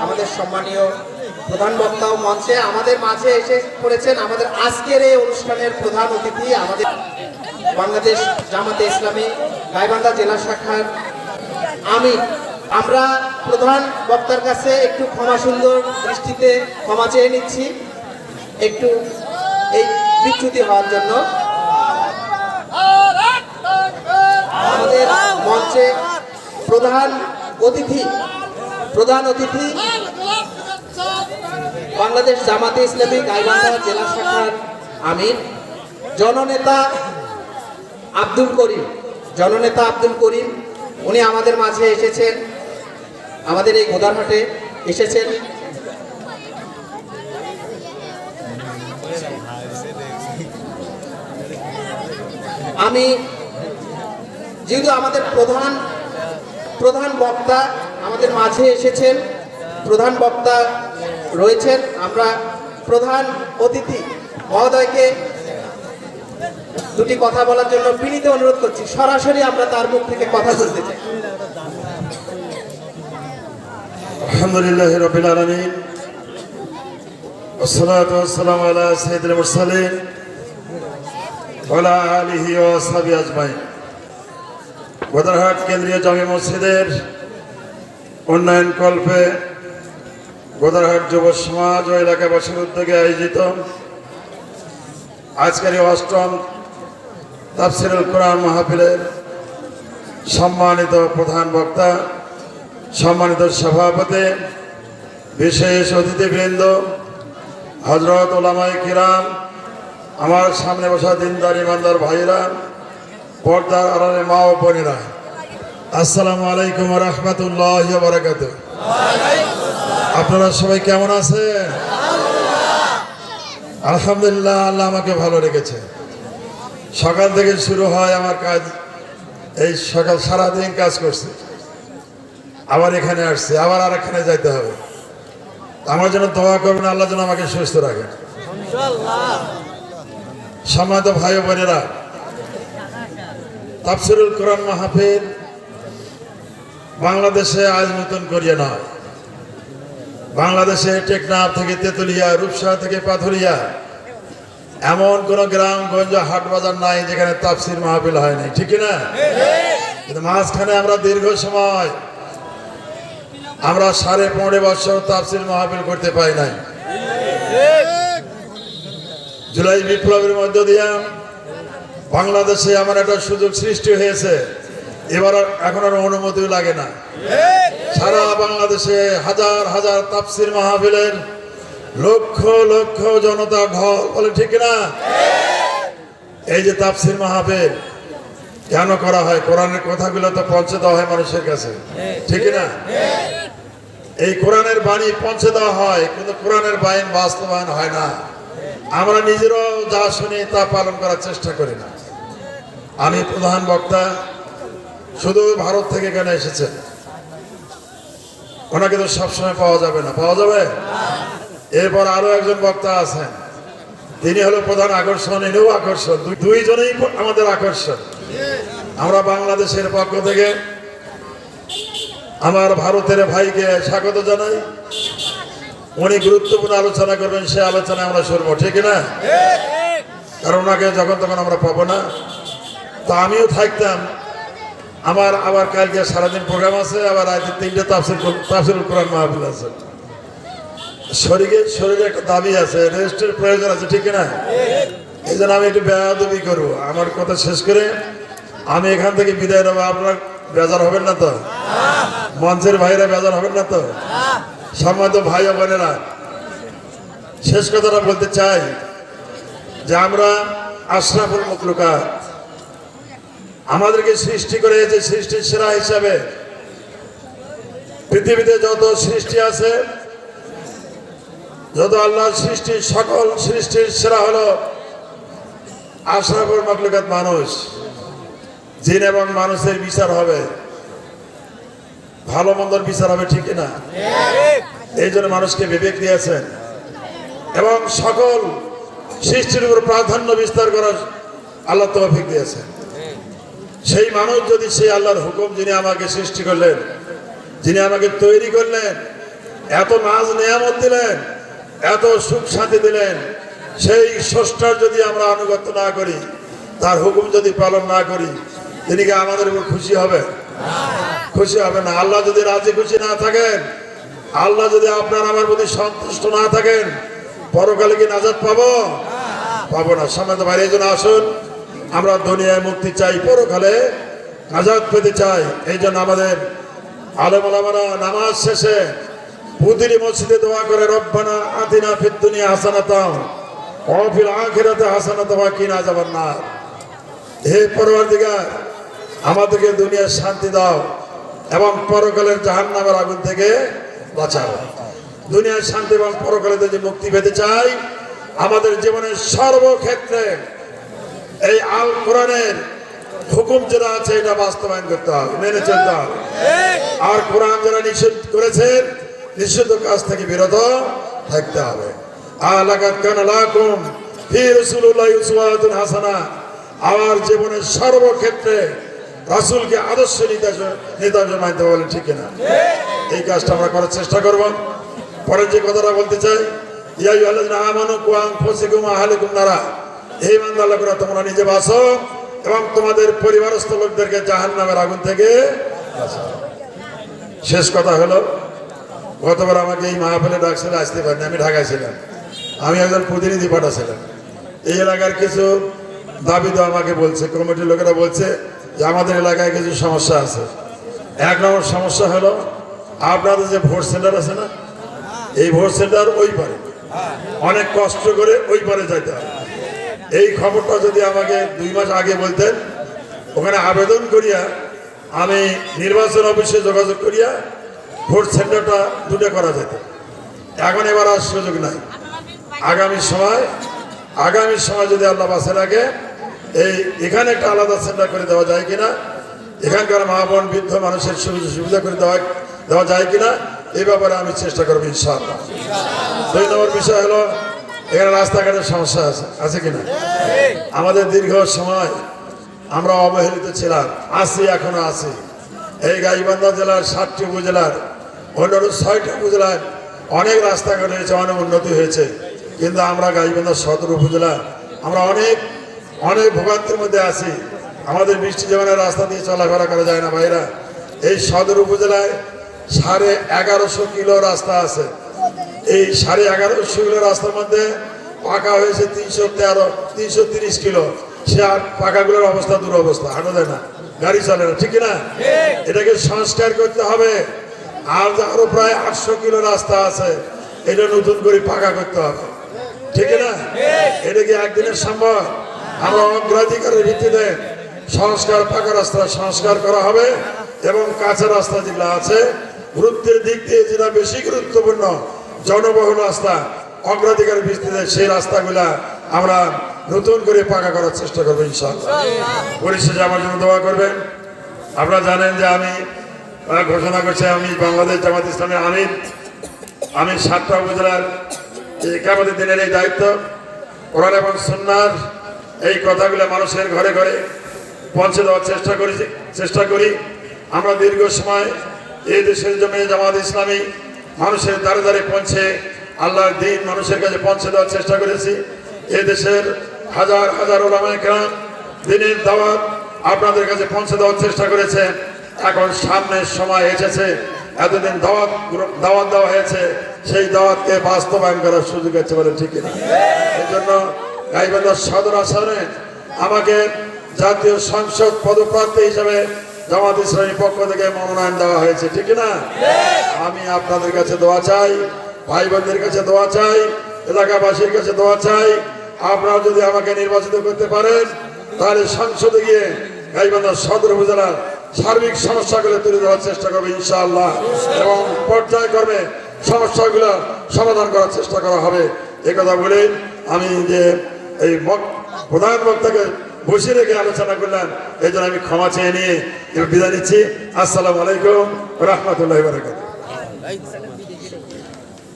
আমাদের সম্মানীয় প্রধান বক্তা মঞ্চে আমাদের মাঝে এসে পড়েছেন। আমাদের আজকের এই অনুষ্ঠানের প্রধান অতিথি আমাদের বাংলাদেশ জামাতে ইসলামী গাইবান্ধা জেলা শাখার আমির। আমরা প্রধান বক্তার কাছে একটু ক্ষমা সুন্দর দৃষ্টিতে ক্ষমা চেয়ে নিচ্ছি একটু এই বিচ্যুতি হওয়ার জন্য। আমাদের মঞ্চে প্রধান অতিথি বাংলাদেশ জামাতে ইসলামী গাইবান্ধা জেলা শাখার আমির জননেতা আব্দুল করিম, উনি আমাদের মাঝে এসেছেন, আমাদের এই গোদারহাটে এসেছেন। আমি যেহেতু আমাদের প্রধান বক্তা আমাদের মাঝে এসেছেন, প্রধান বক্তা রয়েছেন, আমরা প্রধান অতিথি মহোদয়কে দুটি কথা বলার জন্য বিনীত অনুরোধ করছি। সরাসরি আমরা তার মুখ থেকে কথা শুনতে চাই। আলহামদুলিল্লাহি রাব্বিল আলামিন ওয়াসসালাতু ওয়াসসালামু আলা সাইয়্যিদিল মুরসালিন ওয়া আলা আলিহি ওয়া আসহাবিহি আজমাইন। গোদারহাট কেন্দ্রীয় জামে মসজিদের উন্নয়ন কল্পে গোদারহাট যুব সমাজ ও এলাকাবাসীর উদ্যোগে আয়োজিত আজকের এই ৮ম তাফসিরুল কোরআন মাহফিলের সম্মানিত প্রধান বক্তা, সম্মানিত সভাপতি, বিশেষ অতিথিবৃন্দ, হযরত উলামায়ে কিরাম, আমার সামনে বসা দিনদার ইমানদার ভাইরা, পর্দার আড়ালে মা ও বোনেরা, আসসালামু আলাইকুম ওয়া রাহমাতুল্লাহি ওয়া বারাকাতুহু। আপনারা সবাই কেমন আছেন? আলহামদুলিল্লাহ, আল্লাহ আমাকে ভালো রেখেছে। সকাল থেকে শুরু হয় আমার কাজ, এই সকাল সারাদিন কাজ করছি, আবার এখানে আসছি, আবার আরেকখানে যাইতে হবে। আমার জন্য দোয়া করবেন, আল্লাহ যেন আমাকে সুস্থ রাখেন। সম্মানিত ভাই ও বোনেরা, তাফসিরুল কোরআন মাহফিল বাংলাদেশে আজ নতুন করিয়া নয়। বাংলাদেশে টেকনাফ থেকে তেতুলিয়া, রূপসা থেকে পাথুরিয়া, এমন কোন গ্রামগঞ্জ হাট বাজার নাই যেখানে তাফসির মাহফিল হয় নাই, ঠিক না? কিন্তু মাঝখানে আমরা দীর্ঘ সময় আমরা 15.5 বছর তাফসির মাহফিল করতে পাই নাই। জুলাই বিপ্লবের মধ্য দিয়ে বাংলাদেশে এমন একটা সুযোগ সৃষ্টি হয়েছে, এবার এখন আর অনুমতিও লাগে না। সারা বাংলাদেশে হাজার হাজার তাফসির মাহফিলের লক্ষ লক্ষ জনতা ঢল, বলে ঠিক না? এই যে তাফসির মাহফিল কেন করা হয়? কোরআনের কথাগুলো তো পৌঁছে দেওয়া হয় মানুষের কাছে, ঠিক না? এই কোরআনের বাণী পৌঁছে দেওয়া হয়, কিন্তু কোরআনের বাণী বাস্তবায়ন হয় না। আমরা নিজেরাও যা শুনি তা পালন করার চেষ্টা করি না। আমি প্রধান বক্তা, শুধু ভারত থেকে এখানে এসেছেন, ওনাকে তো সবসময় পাওয়া যাবে না, পাওয়া যাবে? এরপর আরো একজন বক্তা আছেন, তিনি হলো প্রধান আকর্ষণ, এনেও আকর্ষণ, দুইজনেই আমাদের আকর্ষণ। আমরা বাংলাদেশের পক্ষ থেকে আমার ভারতের ভাইকে স্বাগত জানাই। উনি গুরুত্বপূর্ণ আলোচনা করবেন, সে আলোচনায় আমরা শুনবো, ঠিক না? কারণ ওনাকে যখন তখন আমরা পাবো না। তা আমিও থাকতাম, আমার আবার কালকে সারাদিন প্রোগ্রাম আছে, আবার রাতে 3টে তাফসিরুল কোরআন মাহফিল আছে। শরীরে একটা দাবি আছে, রেস্টের প্রয়োজন আছে, ঠিক না? এই জন্য আমি একটু বেয়াদবি করবো। আমার কথা শেষ করে আমি এখান থেকে বিদায় নেবো। আপনার বেজার হবেন না তো? মঞ্চের ভাইরা বেজার হবেন না তো? সম্মানিত ভাই ও বোনেরা, শেষ কথাটা বলতে চাই যে আমরা আশরাফুল মাখলুকাত, আমাদেরকে সৃষ্টি করে যে সৃষ্টির সেরা হিসাবে পৃথিবীতে যত সৃষ্টি আছে, যত আল্লাহর সৃষ্টি, সকল সৃষ্টির সেরা হলো আশরাফুল মাখলুকাত মানুষ। জিন এবং মানুষের বিচার হবে, ভালো মন্দর বিচার হবে, ঠিক না? এই জন্য মানুষকে বিবেক দিয়েছেন এবং সকল সৃষ্টির উপর প্রাধান্য বিস্তার করার আল্লাহ তৌফিক দিয়েছেন। সেই মানুষ যদি সেই আল্লাহর হুকুম, যিনি আমাকে সৃষ্টি করলেন, যিনি আমাকে তৈরি করলেন, এত নাজ নিয়ামত দিলেন, এত সুখ শান্তি দিলেন, সেই স্রষ্টার যদি আমরা আনুগত্য না করি, তার হুকুম যদি পালন না করি, তিনি কি আমাদের উপর খুশি হবে? খুশি হবে না। আল্লাহ যদি রাজি খুশি না থাকেন, আল্লাহ যদি আপনার আমার প্রতি সন্তুষ্ট না থাকেন, পরকালে কি নাজাত পাবো? পাবো না। সম্মানিত ভাই, এই জন্য আসুন আমরা দুনিয়ায় মুক্তি চাই, পরকালে নাজাত পেতে চাই। এই জন্য আমাদের আলেম ওলামারা নামাজ শেষে প্রতিটি মসজিদে দোয়া করে, রব্বানা আতিনা ফিদ দুনিয়া হাসানাতাও ওয়া ফিল আখিরাতি হাসানাতাও ওয়া কিনা আযাবান নার। হে পরওয়ারদিগার, আমাদেরকে দুনিয়ার শান্তি দাও এবং পরকালের জাহান্নামের আগুন থেকে বাঁচাও। দুনিয়ার শান্তি এবং পরকালে যদি মুক্তি পেতে চাই, আমাদের জীবনের সর্বক্ষেত্রে এই আল কোরআনের হুকুম যেটা আছে এটা বাস্তবায়ন করতে হবে, মেনে চলতে হবে। আর কোরআন যারা নিষেধ করেছেন, নিষিদ্ধ কাজ থেকে বিরত থাকতে হবে। আলাকাত কানা লাকুম ফি রাসূলিল্লাহি উসওয়াতুন হাসানা। আমার জীবনের সর্বক্ষেত্রে রাসূলকে আদর্শ নির্দেশ মানতে বলেন, ঠিক কিনা? এই কাজটা আমরা করার চেষ্টা করব। পরে যে কথাটা বলতে চাই, ইয়া আইয়ুহাল্লাযিনা আমানু কু আনফুসাকুম ওয়া আহলিকুম নারা। হে ইমানদার লোকেরা, তোমরা নিজে বাঁচো এবং তোমাদের পরিবারস্থ লোকদেরকে জাহান্নামের আগুন থেকে বাঁচাও। শেষ কথা হলো, গতবার আমাকে এই মাহফিলে ডাকছিল, আসতে পারিনি, আমি ঢাকায় ছিলাম। আমি একজন প্রতিনিধি পাঠাছিলাম। এই এলাকার কিছু দাবি তো আমাকে বলছে, কমিটির লোকেরা বলছে যে আমাদের এলাকায় কিছু সমস্যা আছে। এক নম্বর সমস্যা হলো, আপনাদের যে ভোট সেন্টার আছে না, এই ভোট সেন্টার ওই পারে, অনেক কষ্ট করে ওই পারে যাইতে হয়। এই খবরটা যদি আমাকে 2 মাস আগে বলতেন, ওখানে আবেদন করিয়া আমি নির্বাচন অফিসে যোগাযোগ করিয়া ভোট সেন্টারটা দুটো করা যেত। এখন এবার আর সুযোগ নাই। আগামী সময় যদি আল্লাহ বাঁচে রাখে, এখানে একটা আলাদা সেন্টার করে দেওয়া যায় কিনা, এখানকার মা বোন বৃদ্ধ মানুষের সুবিধা করে দেওয়া যায় কিনা, এই ব্যাপারে আমি চেষ্টা করবো ইনশাআল্লাহ। 2 নম্বর বিষয় হলো, এখানে রাস্তাঘাটের সমস্যা আছে কিনা। আমাদের দীর্ঘ সময় আমরা অবহেলিত ছিলাম, আছি, এখনো আছি। এই গাইবান্ধা জেলার 7টি উপজেলার, অন্যান্য 6টি উপজেলার অনেক রাস্তাঘাট হয়েছে, অনেক উন্নতি হয়েছে, কিন্তু আমরা গাইবান্ধা সদর উপজেলা আমরা অনেক ভোগান্তির মধ্যে আছি। আমাদের বৃষ্টি জীবনের রাস্তা দিয়ে চলাফেরা করা যায় না ভাইরা। এই সদর উপজেলায় 1150 কিলো রাস্তা আছে। এই 1150 কিলো রাস্তার মধ্যে পাকা হয়েছে 330 কিলো। সে আর পাকাগুলোর অবস্থা দুরবস্থা, হাঁটা যায় না, গাড়ি চলে না, ঠিক না? এটাকে সংস্কার করতে হবে। আর আরো প্রায় 800 কিলো রাস্তা আছে, এটা নতুন করে পাকা করতে হবে, ঠিক না? এটা কি একদিনের সম্ভব? আমরা অগ্রাধিকারের ভিত্তিতে পাকা রাস্তা সংস্কার করা হবে এবং কাঁচা রাস্তা যেগুলো আছে, গুরুত্বের দিক দিয়ে যেটা বেশি গুরুত্বপূর্ণ, জনবহুল রাস্তা, অগ্রাধিকারের ভিত্তিতে সেই রাস্তাগুলা আমরা নতুন করে পাকা করার চেষ্টা করবো ইনশাআল্লাহ। পরিশেষে আমার জন্য দোয়া করবেন। আপনারা জানেন যে আমি ঘোষণা করছি, আমি বাংলাদেশ জামাত ইসলামের আমির। আমি 7টা উপজেলার ইকামতের দিনের এই দায়িত্ব, কোরআন এবং সুন্নাহর এই কথাগুলো মানুষের ঘরে ঘরে পৌঁছে দেওয়ার চেষ্টা করি। আমরা দীর্ঘ সময় এই দেশের জমি জামাত ইসলামী মানুষের দ্বারে দ্বারে পৌঁছে আল্লাহর দ্বীন মানুষের কাছে পৌঁছে দেওয়ার চেষ্টা করেছি। এই দেশের হাজার হাজার ওলামায়ে কেরাম দ্বীনের দাওয়াত আপনাদের কাছে পৌঁছে দেওয়ার চেষ্টা করেছে। এখন সামনের সময় এসেছে, এতদিন দাওয়াত দেওয়া হয়েছে, সেই দাওয়াতকে বাস্তবায়ন করার সুযোগ আছে বলে, ঠিক না? এই জন্য গাইবান্ধা সদর আসনে আমাকে জাতীয় সংসদ পদপ্রার্থী হিসেবে জামাত ইসলামীর পক্ষ থেকে মনোনয়ন দেওয়া হয়েছে, ঠিক না? আমি আপনাদের কাছে দোয়া চাই, ভাই বোনদের কাছে দোয়া চাই, এলাকাবাসীর কাছে দোয়া চাই। আপনারা যদি আমাকে নির্বাচিত করতে পারেন, তাহলে সংসদে গিয়ে গাইবান্ধা সদর উপজেলার সার্বিক সমস্যাগুলো তুলে ধরার চেষ্টা করবে ইনশাআল্লাহ, এবং পর্যায়ক্রমে সমস্যাগুলো সমাধান করার চেষ্টা করা হবে। একথা বলে আমি যে এই প্রধান বক্তাকে বসে রেখে আলোচনা করলাম, এই জন্য আমি ক্ষমা চেয়ে নিয়ে বিদায় নিচ্ছি। আসসালামু আলাইকুম রহমতুল্লাহি ওয়া বারাকাতুহু।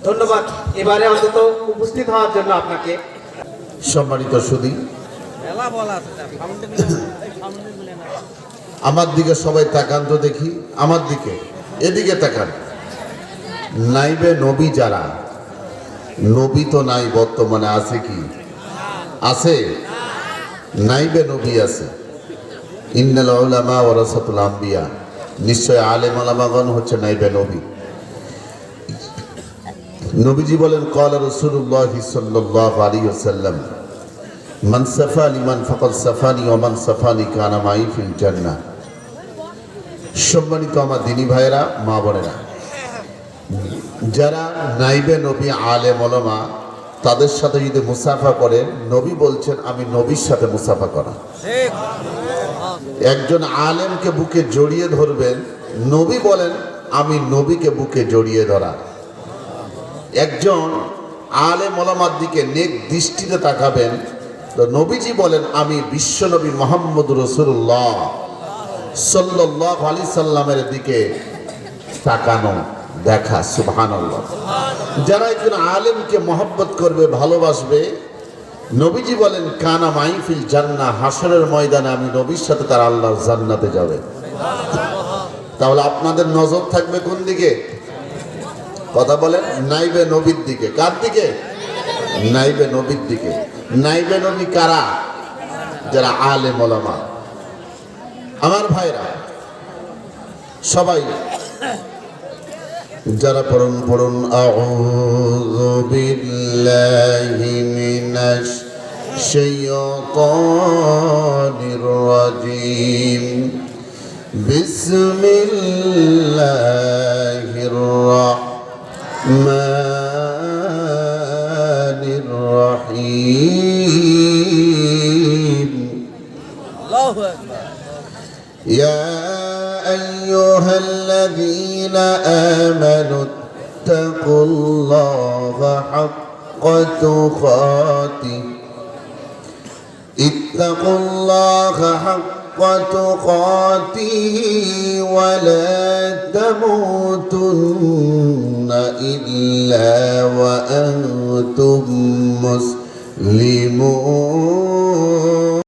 ধন্যবাদ এবারে অন্তত উপস্থিত হওয়ার জন্য আপনাকে। সম্মানিত সুধী, আমার দিকে সবাই তাকান তো দেখি, আমার দিকে, এদিকে তাকান। নাইবে নবী যারা, নবী তো নাই বর্তমানে, আছে কি? আছে, নাইবে নবী আছে। ইন্নাল উলামা ওয়ারাসাতুল আম্বিয়া, নিশ্চয় আলেম ওলামাগণ হচ্ছে নাইবে নবী। নবীজি বলেন ক্বালা রাসূলুল্লাহ সাল্লাল্লাহু আলাইহি ওয়াসাল্লাম মান সাফানি মান ফাকাদ সাফানি ওয়া মান সাফানি কানা মাই ফিল জান্নাহ। সম্মানিত আমার দিনী ভাইয়েরা, মা বোনেরা, যারা নাইবে নবী আলেম ওলামা তাদের সাথে যদি মুসাফা করে, নবী বলছেন আমি নবীর সাথে মুসাফা করা। একজন আলেমকে বুকে জড়িয়ে ধরবেন, নবী বলেন আমি নবীকে বুকে জড়িয়ে ধরা। একজন আলেম ওলামার দিকে নেক দৃষ্টিতে তাকাবেন, তো নবীজি বলেন আমি বিশ্বনবী মুহাম্মদ রাসূলুল্লাহ সাল্লাল্লাহু আলাইহি সাল্লামের দিকে তাকানো, দেখা। সুবহানাল্লাহ। যারা একজন আলেমকে মহব্বত করবে, ভালোবাসবে, নবীজি বলেন কানা মাই ফিল জান্নাহ, হাসরের ময়দানে আমি নবীর সাথে তার আল্লাহর জান্নাতে যাবে। তাহলে আপনাদের নজর থাকবে কোন দিকে? কথা বলেন, নাইবে নবীর দিকে। কার দিকে? নাইবে নবীর দিকে। নাইবে নবী কারা? যারা আলেম ওলামা। আমার ভাইরা সবাই যারা পড়ুন আউযু বিল্লাহি মিনাশ শাইতানির রাজীম বিসমিল্লাহির রাহমানির রহিম। আল্লাহু আকবার। ইয়া أيها الذين آمنوا اتقوا الله حق تقاته اتقوا الله حق تقاته ولا تموتن إلا وأنتم مسلمون.